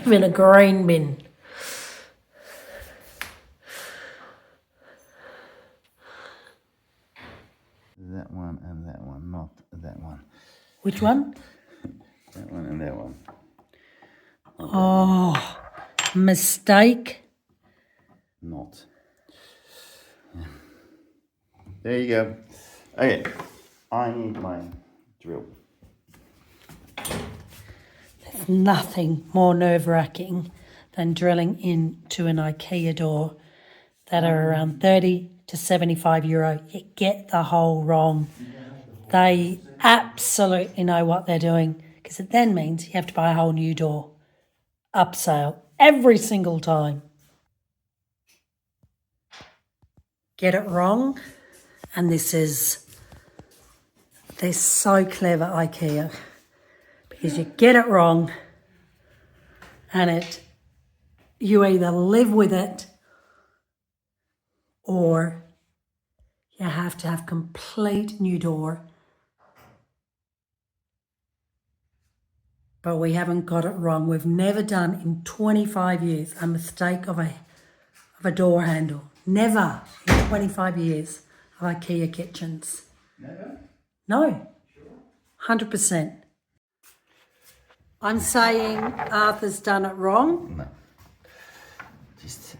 even a green bin. That one and that one, not that one. Which one? That one and that one. Oh, mistake. Not. There you go. Okay, I need my drill. There's nothing more nerve-wracking than drilling into an Ikea door that are around 30 to 75 euro. You get the hole wrong. They absolutely know what they're doing, because it then means you have to buy a whole new door. Upsale every single time. Get it wrong, and they're so clever, Ikea, because you get it wrong and you either live with it or you have to have complete new door. But we haven't got it wrong. We've never done in 25 years a mistake of a door handle. Never in 25 years of IKEA kitchens. Never? No. 100%. I'm saying Arthur's done it wrong. No. Just...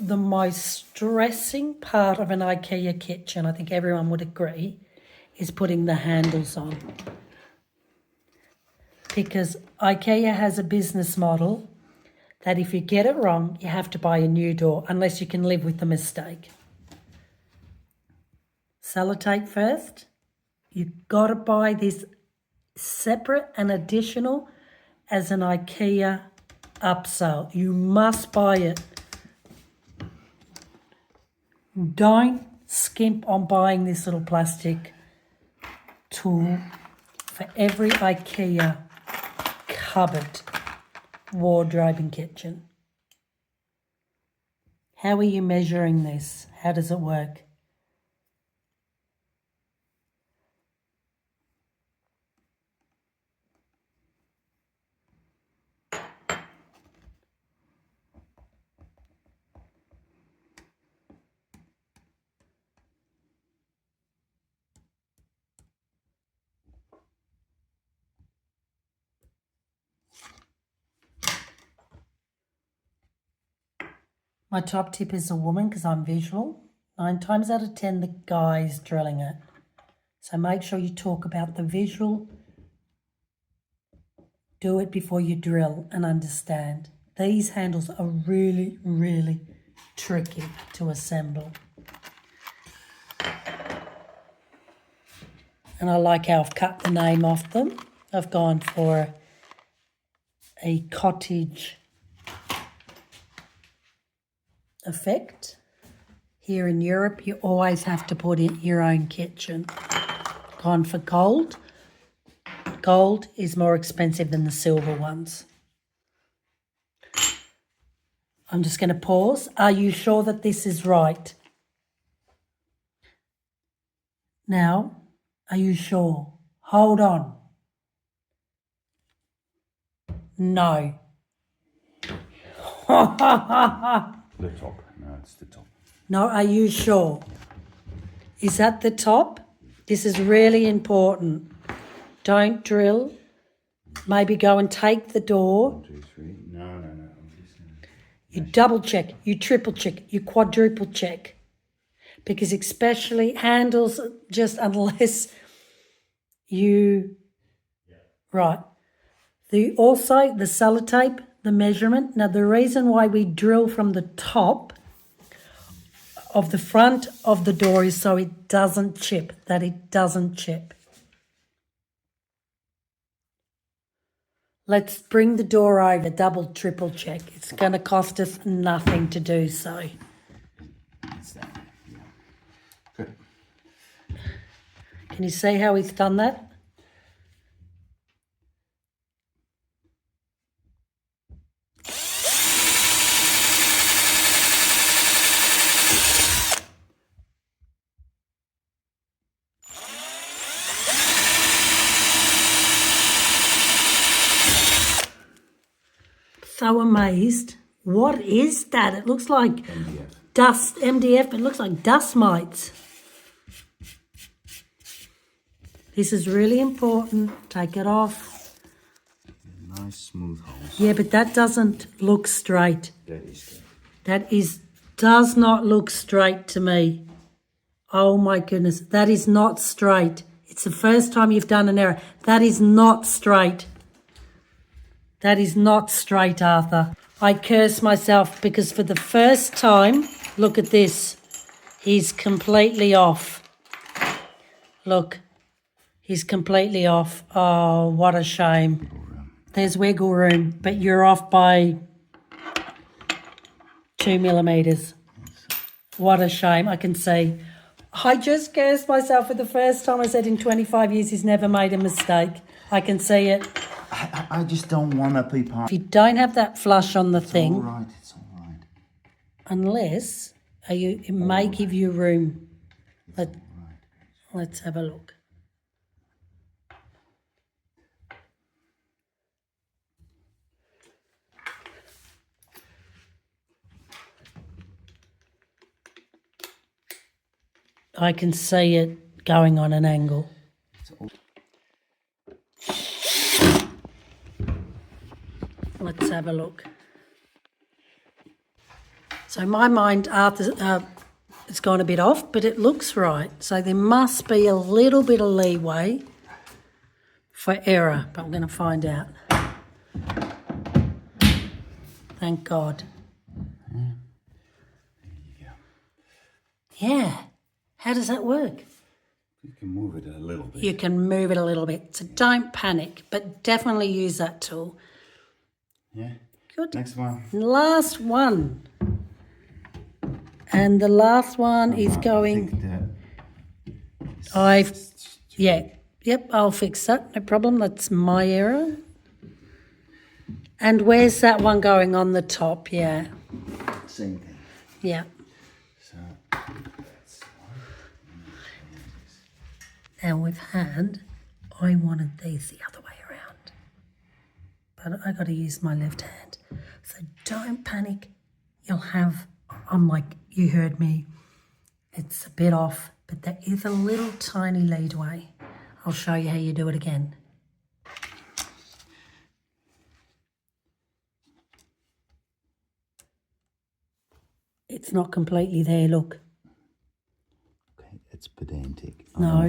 The most stressing part of an IKEA kitchen, I think everyone would agree, is putting the handles on. Because IKEA has a business model that if you get it wrong, you have to buy a new door unless you can live with the mistake. Sellotape first. You've got to buy this separate and additional as an IKEA upsell. You must buy it. Don't skimp on buying this little plastic tool for every IKEA cupboard, wardrobe and kitchen. How are you measuring this? How does it work? My top tip is a woman, because I'm visual. 9 times out of 10, the guy's drilling it. So make sure you talk about the visual. Do it before you drill and understand. These handles are really, really tricky to assemble. And I like how I've cut the name off them. I've gone for a cottage effect. Here in Europe, you always have to put in your own kitchen. Gone for gold. Gold is more expensive than the silver ones. I'm just going to pause. Are you sure that this is right? Now, are you sure? Hold on. No. The top. No, it's the top. No, are you sure? Is that the top? This is really important. Don't drill. Maybe go and take the door. 1, 2, 3. No. I'm just gonna... You double check, you triple check, you quadruple check. Because especially handles, just unless you... Right. Also, the sellotape, the measurement. Now, the reason why we drill from the top of the front of the door is so it doesn't chip, that it doesn't chip. Let's bring the door over, double, triple check. It's going to cost us nothing to do so. It's that. Yeah. Good. Can you see how he's done that? so amazed. What is that? It looks like MDF. dust, MDF, but it looks like dust mites. This is really important. Take it off. Nice smooth holes. Yeah, but that doesn't look straight. That is straight. That does not look straight to me. Oh my goodness, that is not straight. It's the first time you've done an error. That is not straight. That is not straight, Arthur. I curse myself because for the first time, look at this. He's completely off. Look, he's completely off. Oh, what a shame. There's wiggle room, but you're off by 2 millimeters. What a shame. I can see. I just cursed myself for the first time. I said in 25 years he's never made a mistake. I can see it. I just don't want to be part. If you don't have that flush on the thing, All right, it's all right. unless it may give you room. Let's have a look. I can see it going on an angle. Let's have a look. So in my mind, Arthur, it's gone a bit off, but it looks right. So there must be a little bit of leeway for error, but I'm going to find out. Thank God. Yeah. How does that work? You can move it a little bit. You can move it a little bit. So don't panic, but definitely use that tool. Yeah. Good. Next one. Last one. And the last one is going... Yep, I'll fix that. No problem. That's my error. And where's that one going on the top? Yeah. Same thing. Yeah. So that's Now I wanted these the other way around. But I got to use my left hand. So don't panic. I'm like, you heard me. It's a bit off, but there is a little tiny leadway. I'll show you how you do it again. It's not completely there, look. okay. It's pedantic. No.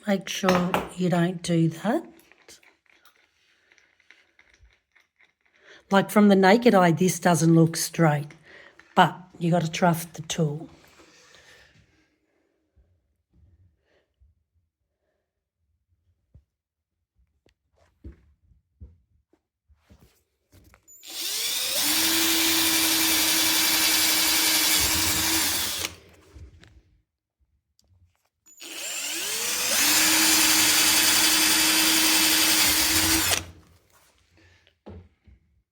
Make sure you don't do that. Like from the naked eye, this doesn't look straight, but you got to trust the tool.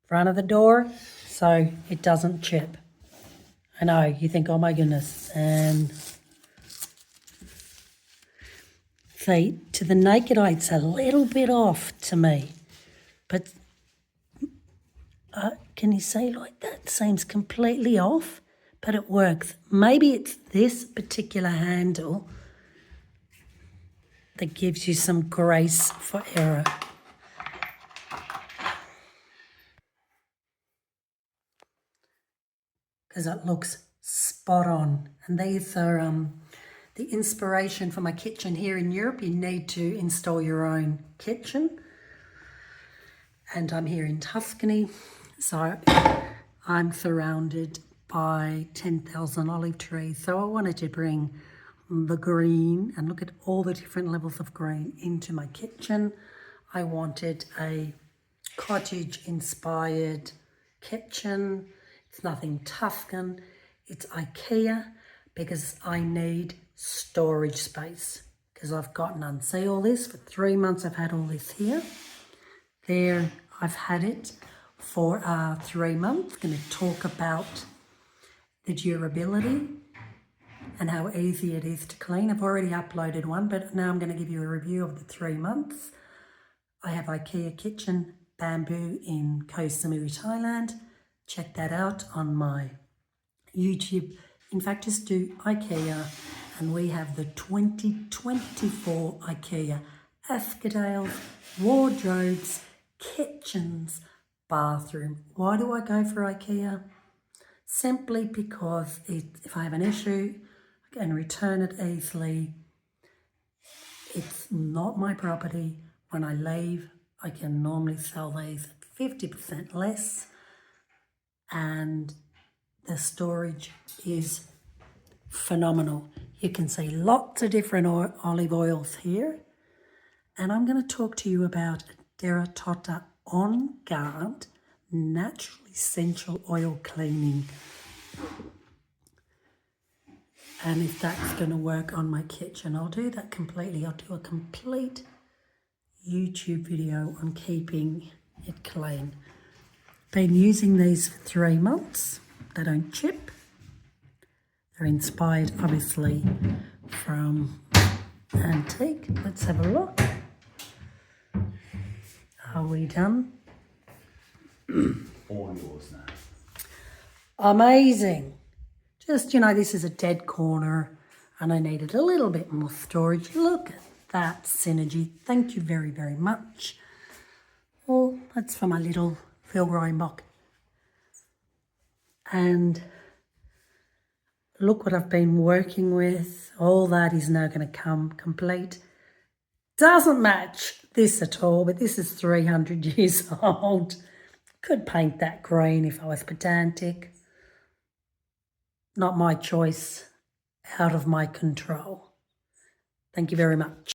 Front of the door so it doesn't chip. I know, you think, oh my goodness. And see, to the naked eye, it's a little bit off to me. But can you see like that? Seems completely off, but it works. Maybe it's this particular handle that gives you some grace for error. Because it looks spot on. And these are the inspiration for my kitchen here in Europe. You need to install your own kitchen. And I'm here in Tuscany, so I'm surrounded by 10,000 olive trees. So I wanted to bring the green and look at all the different levels of green into my kitchen. I wanted a cottage inspired kitchen. It's nothing Tuscan, it's Ikea, because I need storage space because I've got none. See all this? For 3 months I've had all this here. There, I've had it for 3 months. Going to talk about the durability and how easy it is to clean. I've already uploaded one, but now I'm going to give you a review of the 3 months. I have Ikea Kitchen Bamboo in Koh Samui, Thailand. Check that out on my YouTube. In fact, just do Ikea, and we have the 2024 Ikea escadales, wardrobes, kitchens, bathroom. Why do I go for Ikea? Simply because if I have an issue, I can return it easily. It's not my property. When I leave, I can normally sell these at 50% less, and the storage is phenomenal. You can see lots of different olive oils here, and I'm going to talk to you about Terracotta On Guard Natural Essential Oil Cleaning, and if that's going to work on my kitchen. I'll do that completely. I'll do a complete YouTube video on keeping it clean. Been using these for 3 months. They don't chip. They're inspired obviously from antique. Let's have a look. Are we done? All yours now. Amazing. Just, this is a dead corner and I needed a little bit more storage. Look at that synergy. Thank you very, very much. Well, that's for my little Vilgrine box. And look what I've been working with. All that is now going to come complete. Doesn't match this at all, but this is 300 years old. Could paint that green if I was pedantic. Not my choice, out of my control. Thank you very much.